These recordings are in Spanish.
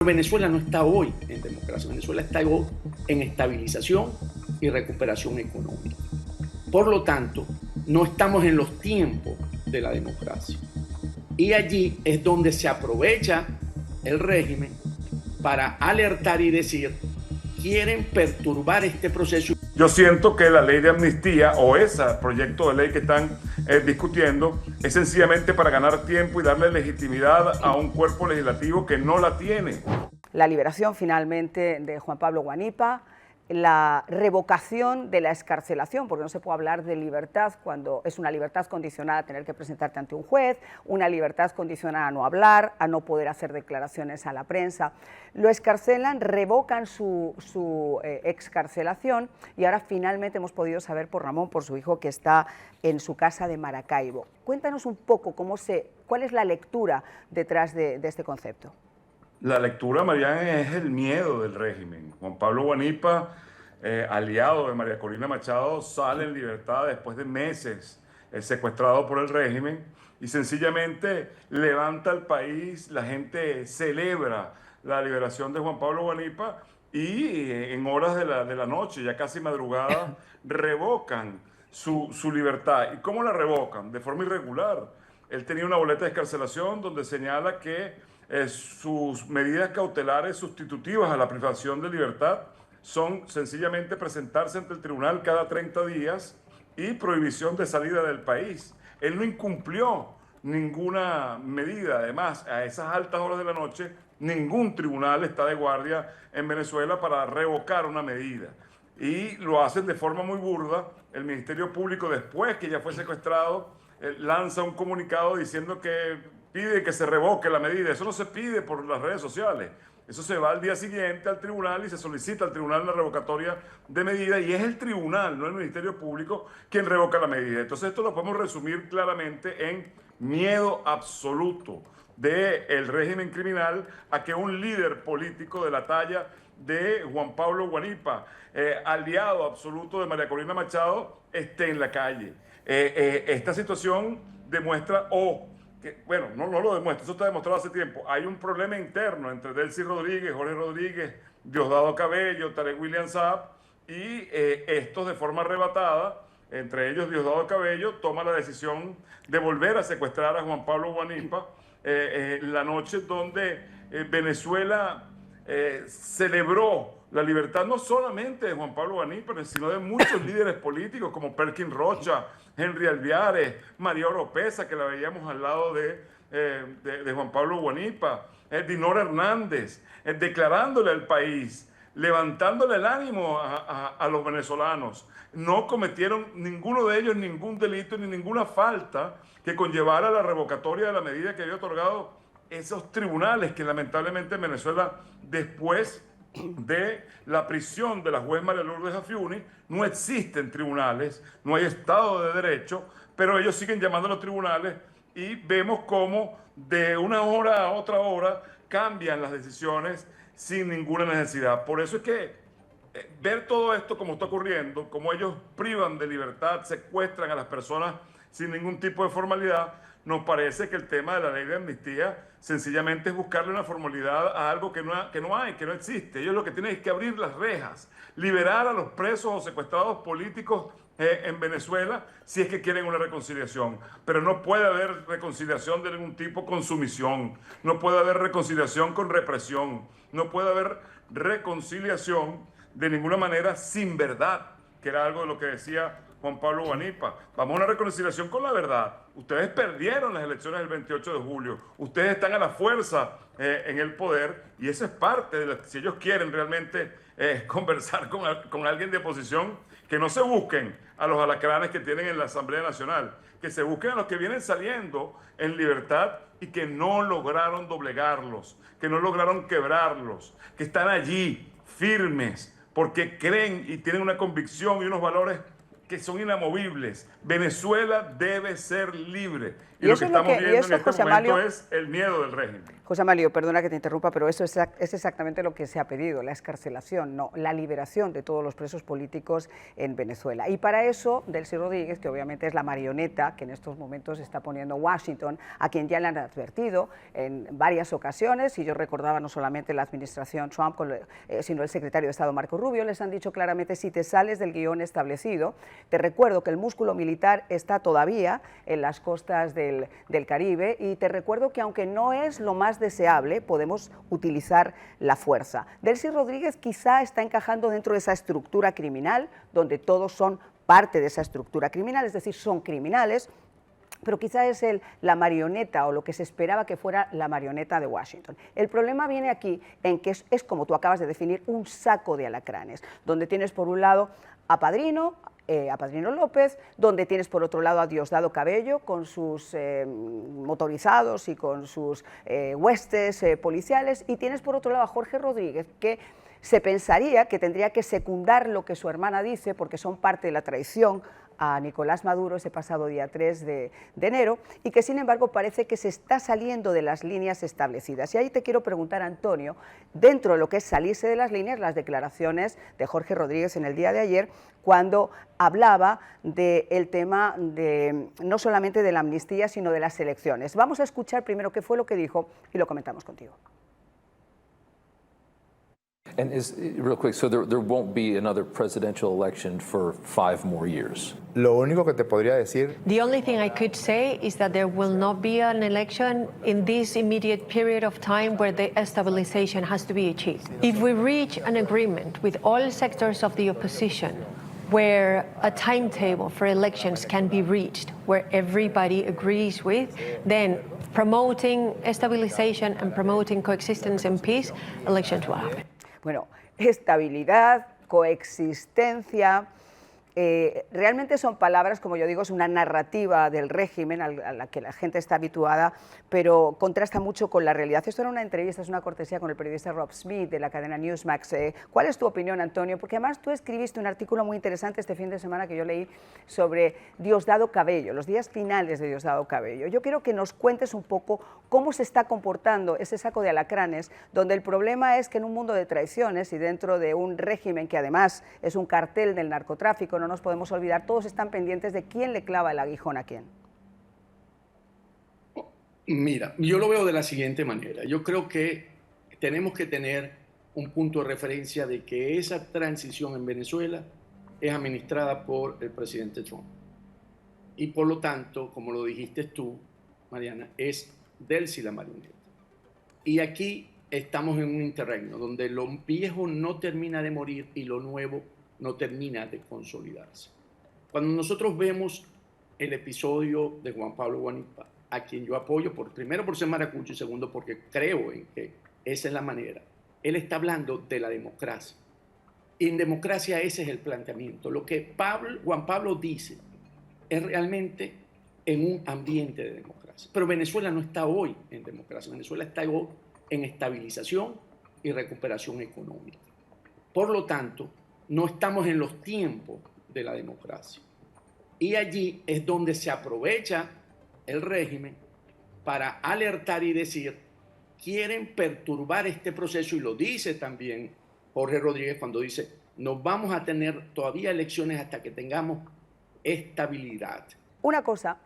Venezuela no está hoy en democracia, Venezuela está hoy en estabilización y recuperación económica. Por lo tanto, no estamos en los tiempos de la democracia. Y allí es donde se aprovecha el régimen para alertar y decir, quieren perturbar este proceso. Yo siento que la ley de amnistía o ese proyecto de ley que están discutiendo es sencillamente para ganar tiempo y darle legitimidad a un cuerpo legislativo que no la tiene. La liberación finalmente de Juan Pablo Guanipa, la revocación de la excarcelación, porque no se puede hablar de libertad cuando es una libertad condicionada a tener que presentarte ante un juez, una libertad condicionada a no hablar, a no poder hacer declaraciones a la prensa. Lo excarcelan, revocan su excarcelación y ahora finalmente hemos podido saber por Ramón, por su hijo, que está en su casa de Maracaibo. Cuéntanos un poco cuál es la lectura detrás de este concepto. La lectura, Mariana, es el miedo del régimen. Juan Pablo Guanipa, aliado de María Corina Machado, sale en libertad después de meses secuestrado por el régimen y sencillamente levanta al país, la gente celebra la liberación de Juan Pablo Guanipa y en horas de la noche, ya casi madrugada, revocan su libertad. ¿Y cómo la revocan? De forma irregular. Él tenía una boleta de excarcelación donde señala que sus medidas cautelares sustitutivas a la privación de libertad son sencillamente presentarse ante el tribunal cada 30 días y prohibición de salida del país. Él no incumplió ninguna medida. Además, a esas altas horas de la noche, ningún tribunal está de guardia en Venezuela para revocar una medida. Y lo hacen de forma muy burda. El Ministerio Público, después que ya fue secuestrado, lanza un comunicado diciendo que pide que se revoque la medida. Eso no se pide por las redes sociales. Eso se va al día siguiente al tribunal y se solicita al tribunal la revocatoria de medida y es el tribunal, no el Ministerio Público, quien revoca la medida. Entonces esto lo podemos resumir claramente en miedo absoluto del régimen criminal a que un líder político de la talla de Juan Pablo Guanipa, aliado absoluto de María Corina Machado, esté en la calle. Esta situación demuestra bueno, no lo demuestra, eso está demostrado hace tiempo. Hay un problema interno entre Delcy Rodríguez, Jorge Rodríguez, Diosdado Cabello, Tarek William Saab, y estos de forma arrebatada, entre ellos Diosdado Cabello, toma la decisión de volver a secuestrar a Juan Pablo Guanipa la noche donde Venezuela celebró la libertad no solamente de Juan Pablo Guanipa, sino de muchos líderes políticos como Perkin Rocha, Henry Alviares, María Oropesa, que la veíamos al lado de Juan Pablo Guanipa, Dinora Hernández, declarándole al país, levantándole el ánimo a los venezolanos. No cometieron ninguno de ellos ningún delito ni ninguna falta que conllevara la revocatoria de la medida que había otorgado esos tribunales que lamentablemente en Venezuela, después de la prisión de la juez María Lourdes Afiuni, no existen tribunales, no hay Estado de Derecho, pero ellos siguen llamando a los tribunales y vemos cómo de una hora a otra hora cambian las decisiones sin ninguna necesidad. Por eso es que ver todo esto como está ocurriendo, como ellos privan de libertad, secuestran a las personas sin ningún tipo de formalidad, nos parece que el tema de la ley de amnistía sencillamente es buscarle una formalidad a algo que no existe. Ellos lo que tienen es que abrir las rejas, liberar a los presos o secuestrados políticos en Venezuela si es que quieren una reconciliación. Pero no puede haber reconciliación de ningún tipo con sumisión, no puede haber reconciliación con represión, no puede haber reconciliación de ninguna manera sin verdad, que era algo de lo que decía Juan Pablo Guanipa. Vamos a una reconciliación con la verdad. Ustedes perdieron las elecciones del 28 de julio. Ustedes están a la fuerza en el poder y eso es parte de si ellos quieren realmente conversar con alguien de oposición, que no se busquen a los alacranes que tienen en la Asamblea Nacional, que se busquen a los que vienen saliendo en libertad y que no lograron doblegarlos, que no lograron quebrarlos, que están allí firmes porque creen y tienen una convicción y unos valores que son inamovibles. Venezuela debe ser libre. Y lo que estamos viendo en este momento es el miedo del régimen. José Amalio, perdona que te interrumpa, pero eso es exactamente lo que se ha pedido, la excarcelación, no, la liberación de todos los presos políticos en Venezuela. Y para eso, Delcy Rodríguez, que obviamente es la marioneta que en estos momentos está poniendo Washington, a quien ya le han advertido en varias ocasiones, y yo recordaba no solamente la administración Trump, sino el secretario de Estado Marco Rubio, les han dicho claramente: si te sales del guión establecido, te recuerdo que el músculo militar está todavía en las costas del Caribe, y te recuerdo que aunque no es lo más deseable, podemos utilizar la fuerza. Delcy Rodríguez quizá está encajando dentro de esa estructura criminal, donde todos son parte de esa estructura criminal, es decir, son criminales, pero quizá es la marioneta, o lo que se esperaba que fuera la marioneta de Washington. El problema viene aquí en que es como tú acabas de definir, un saco de alacranes, donde tienes por un lado a Padrino López, donde tienes por otro lado a Diosdado Cabello con sus motorizados y con sus huestes policiales, y tienes por otro lado a Jorge Rodríguez, que se pensaría que tendría que secundar lo que su hermana dice, porque son parte de la traición a Nicolás Maduro ese pasado día 3 de enero, y que sin embargo parece que se está saliendo de las líneas establecidas. Y ahí te quiero preguntar, Antonio, dentro de lo que es salirse de las líneas, las declaraciones de Jorge Rodríguez en el día de ayer, cuando hablaba del tema no solamente de la amnistía, sino de las elecciones. Vamos a escuchar primero qué fue lo que dijo y lo comentamos contigo. And real quick, so there won't be another presidential election for 5 more years. Lo único que te podría decir. The only thing I could say is that there will not be an election in this immediate period of time where the stabilization has to be achieved. If we reach an agreement with all sectors of the opposition, where a timetable for elections can be reached, where everybody agrees with, then promoting stabilization and promoting coexistence and peace, elections will happen. Bueno, estabilidad, coexistencia, realmente son palabras, como yo digo, es una narrativa del régimen a la que la gente está habituada, pero contrasta mucho con la realidad. Esto era una entrevista, es una cortesía con el periodista Rob Smith de la cadena Newsmax. ¿Cuál es tu opinión, Antonio? Porque además tú escribiste un artículo muy interesante este fin de semana que yo leí sobre Diosdado Cabello, los días finales de Diosdado Cabello. Yo quiero que nos cuentes un poco cómo se está comportando ese saco de alacranes, donde el problema es que en un mundo de traiciones y dentro de un régimen que además es un cartel del narcotráfico, no nos podemos olvidar, todos están pendientes de quién le clava el aguijón a quién. Mira, yo lo veo de la siguiente manera. Yo creo que tenemos que tener un punto de referencia de que esa transición en Venezuela es administrada por el presidente Trump. Y por lo tanto, como lo dijiste tú, Mariana, es Delcy la marioneta. Y aquí estamos en un interregno donde lo viejo no termina de morir y lo nuevo no termina de consolidarse. Cuando nosotros vemos el episodio de Juan Pablo Guanipa, a quien yo apoyo, primero por ser maracucho y segundo porque creo en que esa es la manera, él está hablando de la democracia. Y en democracia ese es el planteamiento. Lo que Juan Pablo dice es realmente en un ambiente de democracia. Pero Venezuela no está hoy en democracia. Venezuela está hoy en estabilización y recuperación económica. Por lo tanto, no estamos en los tiempos de la democracia. Y allí es donde se aprovecha el régimen para alertar y decir, quieren perturbar este proceso, y lo dice también Jorge Rodríguez cuando dice, no vamos a tener todavía elecciones hasta que tengamos estabilidad. Una cosa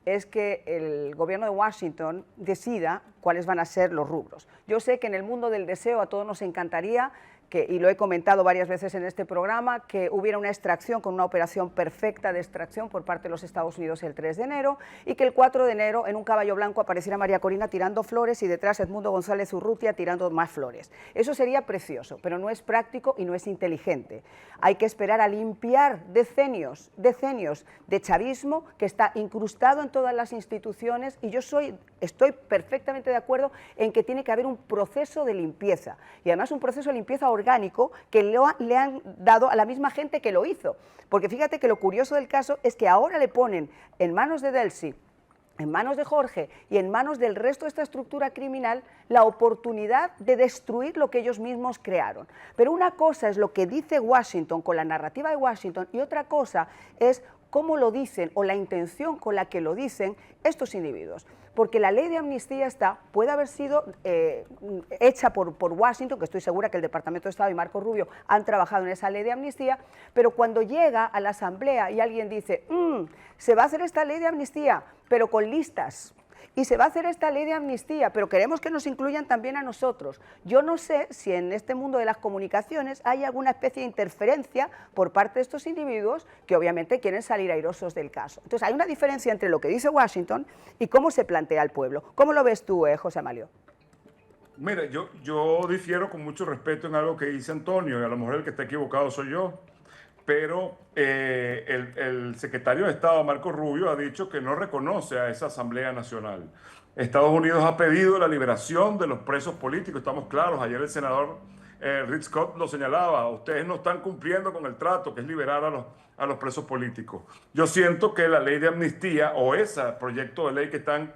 es que el gobierno de Washington decida cuáles van a ser los rubros. Yo sé que en el mundo del deseo a todos nos encantaría y lo he comentado varias veces en este programa, que hubiera una extracción con una operación perfecta de extracción por parte de los Estados Unidos el 3 de enero y que el 4 de enero en un caballo blanco apareciera María Corina tirando flores y detrás Edmundo González Urrutia tirando más flores. Eso sería precioso, pero no es práctico y no es inteligente. Hay que esperar a limpiar decenios de chavismo que está incrustado en todas las instituciones, y yo estoy perfectamente de acuerdo en que tiene que haber un proceso de limpieza, y además un proceso de limpieza orgánico que le han dado a la misma gente que lo hizo. Porque fíjate que lo curioso del caso es que ahora le ponen en manos de Delcy, en manos de Jorge y en manos del resto de esta estructura criminal la oportunidad de destruir lo que ellos mismos crearon. Pero una cosa es lo que dice Washington con la narrativa de Washington y otra cosa es cómo lo dicen o la intención con la que lo dicen estos individuos. porque la ley de amnistía puede haber sido hecha por Washington, que estoy segura que el Departamento de Estado y Marco Rubio han trabajado en esa ley de amnistía, pero cuando llega a la Asamblea y alguien dice, se va a hacer esta ley de amnistía, pero con listas, y se va a hacer esta ley de amnistía, pero queremos que nos incluyan también a nosotros. Yo no sé si en este mundo de las comunicaciones hay alguna especie de interferencia por parte de estos individuos que obviamente quieren salir airosos del caso. Entonces hay una diferencia entre lo que dice Washington y cómo se plantea el pueblo. ¿Cómo lo ves tú, José Amalio? Mira, yo difiero con mucho respeto en algo que dice Antonio, y a lo mejor el que está equivocado soy yo, pero el secretario de Estado, Marco Rubio, ha dicho que no reconoce a esa Asamblea Nacional. Estados Unidos ha pedido la liberación de los presos políticos, estamos claros. Ayer el senador Rick Scott lo señalaba, ustedes no están cumpliendo con el trato, que es liberar a los presos políticos. Yo siento que la ley de amnistía o ese proyecto de ley que están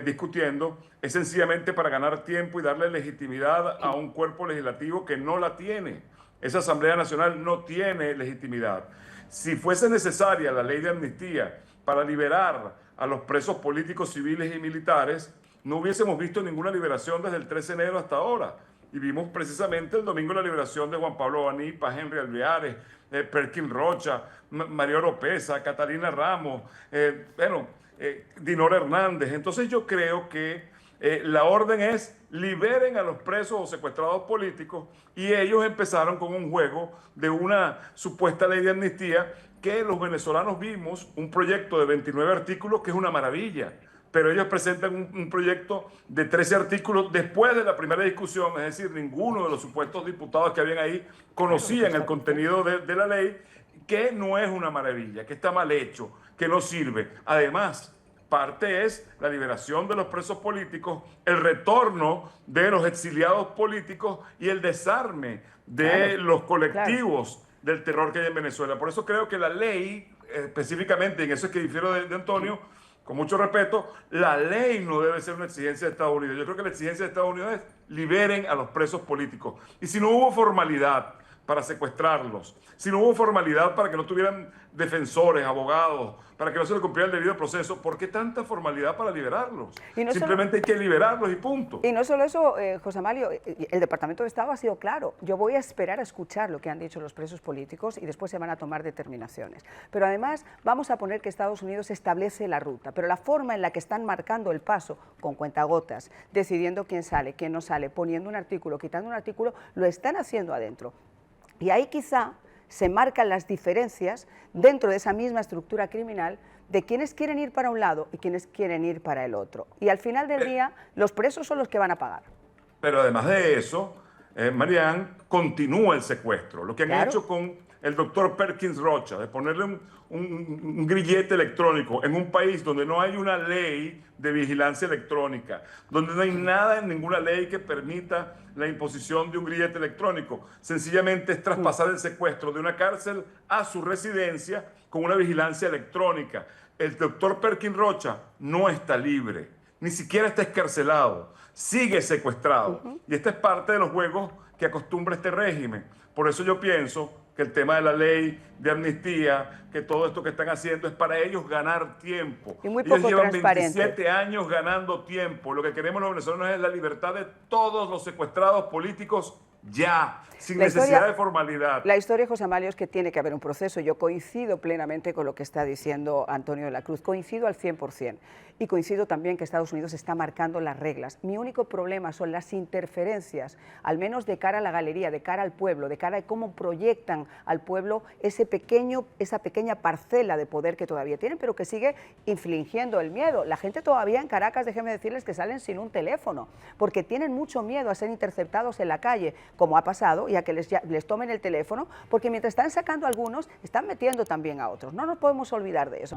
discutiendo es sencillamente para ganar tiempo y darle legitimidad a un cuerpo legislativo que no la tiene. Esa Asamblea Nacional no tiene legitimidad. Si fuese necesaria la ley de amnistía para liberar a los presos políticos, civiles y militares, no hubiésemos visto ninguna liberación desde el 13 de enero hasta ahora. Y vimos precisamente el domingo la liberación de Juan Pablo Guanipa, Henry Alveares, Perkin Rocha, María Oropesa, Catalina Ramos, Dinora Hernández. Entonces yo creo que la orden es liberen a los presos o secuestrados políticos, y ellos empezaron con un juego de una supuesta ley de amnistía que los venezolanos vimos un proyecto de 29 artículos que es una maravilla, pero ellos presentan un proyecto de 13 artículos después de la primera discusión, es decir, ninguno de los supuestos diputados que habían ahí conocían el contenido de la ley, que no es una maravilla, que está mal hecho, que no sirve. Además, parte es la liberación de los presos políticos, el retorno de los exiliados políticos y el desarme de los colectivos del terror que hay en Venezuela. Por eso creo que la ley, específicamente, en eso es que difiero de Antonio, con mucho respeto, la ley no debe ser una exigencia de Estados Unidos. Yo creo que la exigencia de Estados Unidos es liberen a los presos políticos. Y si no hubo formalidad para secuestrarlos, si no hubo formalidad para que no tuvieran defensores, abogados, para que no se les cumpliera el debido proceso, ¿por qué tanta formalidad para liberarlos? No simplemente hay que liberarlos y punto. Y no solo eso, José Amalio, el Departamento de Estado ha sido claro. Yo voy a esperar a escuchar lo que han dicho los presos políticos y después se van a tomar determinaciones. Pero además vamos a poner que Estados Unidos establece la ruta, pero la forma en la que están marcando el paso, con cuentagotas, decidiendo quién sale, quién no sale, poniendo un artículo, quitando un artículo, lo están haciendo adentro. Y ahí quizá se marcan las diferencias dentro de esa misma estructura criminal de quienes quieren ir para un lado y quienes quieren ir para el otro. Y al final del día, los presos son los que van a pagar. Pero además de eso, Marianne, continúa el secuestro. Lo que han hecho con el doctor Perkins Rocha, de ponerle un grillete electrónico en un país donde no hay una ley de vigilancia electrónica, donde no hay nada en ninguna ley que permita la imposición de un grillete electrónico. Sencillamente es traspasar el secuestro de una cárcel a su residencia con una vigilancia electrónica. El doctor Perkins Rocha no está libre, ni siquiera está excarcelado, sigue secuestrado. Y esta es parte de los juegos que acostumbra este régimen. Por eso yo pienso que el tema de la ley de amnistía, que todo esto que están haciendo es para ellos ganar tiempo. Y muy poco ellos llevan transparente. 27 años ganando tiempo. Lo que queremos los venezolanos es la libertad de todos los secuestrados políticos ya, sin necesidad de formalidad. La historia, José Amalio, es que tiene que haber un proceso. Yo coincido plenamente con lo que está diciendo Antonio de la Cruz, coincido al 100%. Y coincido también que Estados Unidos está marcando las reglas. Mi único problema son las interferencias, al menos de cara a la galería, de cara al pueblo, de cara a cómo proyectan al pueblo esa pequeña parcela de poder que todavía tienen, pero que sigue infligiendo el miedo. La gente todavía en Caracas, déjenme decirles que salen sin un teléfono, porque tienen mucho miedo a ser interceptados en la calle, como ha pasado, y a que les tomen el teléfono, porque mientras están sacando a algunos, están metiendo también a otros. No nos podemos olvidar de eso.